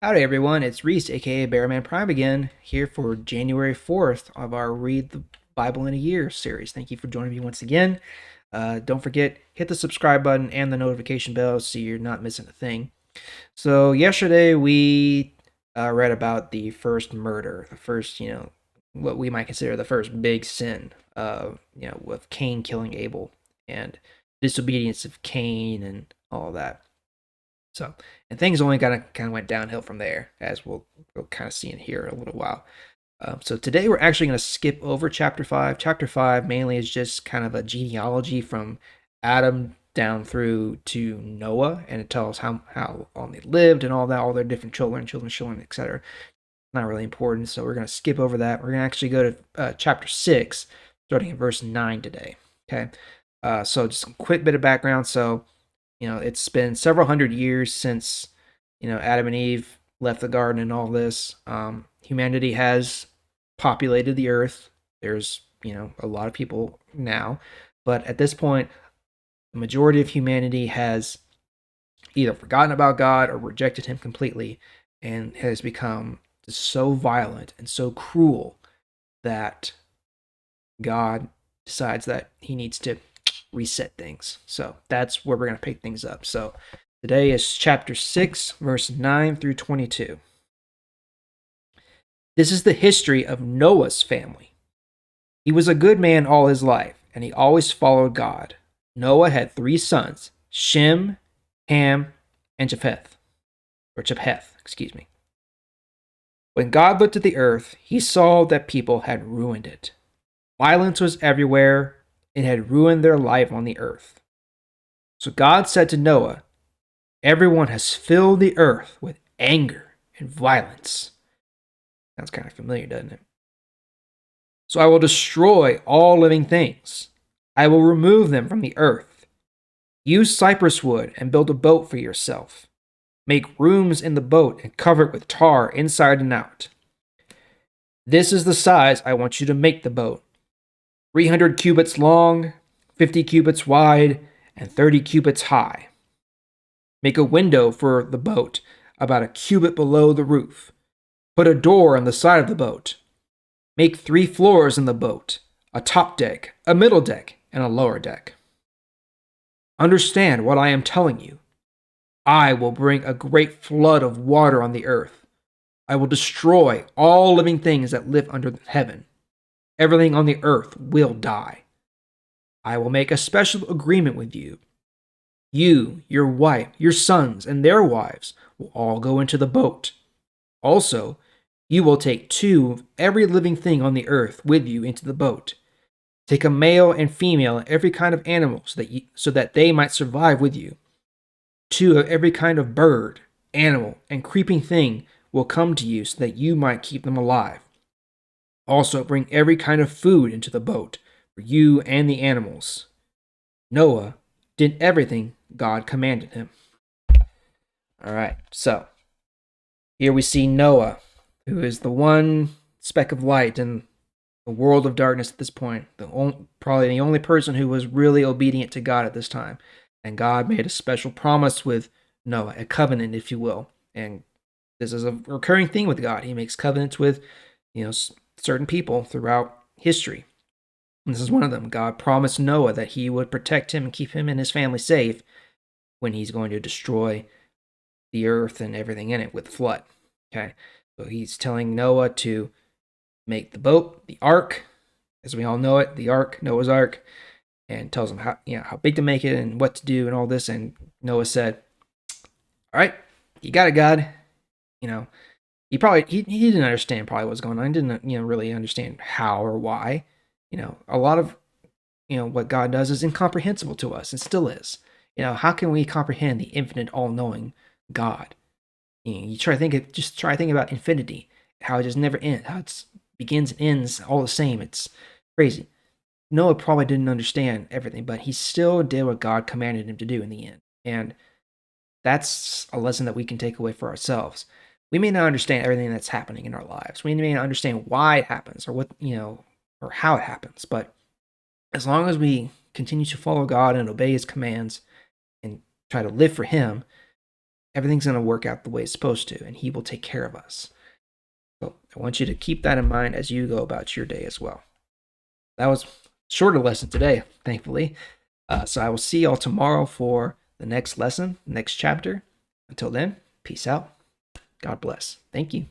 Howdy everyone, it's Reese aka Bearman Prime again, here for January 4th of our Read the Bible in a Year series. Thank you for joining me once again. Don't forget, hit the subscribe button and the notification bell so you're not missing a thing. So yesterday we read about the first murder, the first, what we might consider the first big sin of, with Cain killing Abel and disobedience of Cain and all of that. So, and things only kind of went downhill from there, as we'll kind of see in here in a little while. So today we're actually going to skip over chapter 5. Chapter 5 mainly is just kind of a genealogy from Adam down through to Noah, and it tells how long they lived and all that, all their different children, etc. Not really important, so we're going to skip over that. We're going to actually go to chapter 6, starting in verse 9 today. Okay, so just a quick bit of background. So it's been several hundred years since, Adam and Eve left the garden and all this. Humanity has populated the earth. There's, a lot of people now. But at this point, the majority of humanity has either forgotten about God or rejected him completely and has become so violent and so cruel that God decides that he needs to reset things. So that's where we're going to pick things up. So today is chapter 6, verse 9 through 22. This is the history of Noah's family. He was a good man all his life, and he always followed God. Noah had 3 sons, Shem, Ham, and Japheth. Excuse me. When God looked at the earth, he saw that people had ruined it. Violence was everywhere. It had ruined their life on the earth. So God said to Noah, "Everyone has filled the earth with anger and violence." Sounds kind of familiar, doesn't it? "So I will destroy all living things. I will remove them from the earth. Use cypress wood and build a boat for yourself. Make rooms in the boat and cover it with tar inside and out. This is the size I want you to make the boat: 300 cubits long, 50 cubits wide, and 30 cubits high. Make a window for the boat about a cubit below the roof. Put a door on the side of the boat. Make 3 floors in the boat: a top deck, a middle deck, and a lower deck. Understand what I am telling you. I will bring a great flood of water on the earth. I will destroy all living things that live under heaven. Everything on the earth will die. I will make a special agreement with you. You, your wife, your sons, and their wives will all go into the boat. Also, you will take 2 of every living thing on the earth with you into the boat. Take a male and female and every kind of animal so that they might survive with you. 2 of every kind of bird, animal, and creeping thing will come to you so that you might keep them alive. Also, bring every kind of food into the boat for you and the animals." Noah did everything God commanded him. All right, so here we see Noah, who is the one speck of light in the world of darkness at this point, probably the only person who was really obedient to God at this time. And God made a special promise with Noah, a covenant, if you will. And this is a recurring thing with God. He makes covenants with, certain people throughout history. And this is one of them. God promised Noah that he would protect him and keep him and his family safe when he's going to destroy the earth and everything in it with the flood. Okay, so he's telling Noah to make the boat, the ark, as we all know it, the ark, Noah's ark, and tells him how big to make it and what to do and all this. And Noah said, "All right, you got it, God." He didn't understand probably what was going on. He didn't really understand how or why. A lot of what God does is incomprehensible to us. It still is. How can we comprehend the infinite, all-knowing God? You try to think about infinity, how it just never ends, how it begins and ends all the same. It's crazy. Noah probably didn't understand everything, but he still did what God commanded him to do in the end. And that's a lesson that we can take away for ourselves. We may not understand everything that's happening in our lives. We may not understand why it happens or or how it happens. But as long as we continue to follow God and obey his commands and try to live for him, everything's going to work out the way it's supposed to, and He will take care of us. So I want you to keep that in mind as you go about your day as well. That was a shorter lesson today, thankfully. So I will see y'all tomorrow for the next lesson, next chapter. Until then, peace out. God bless. Thank you.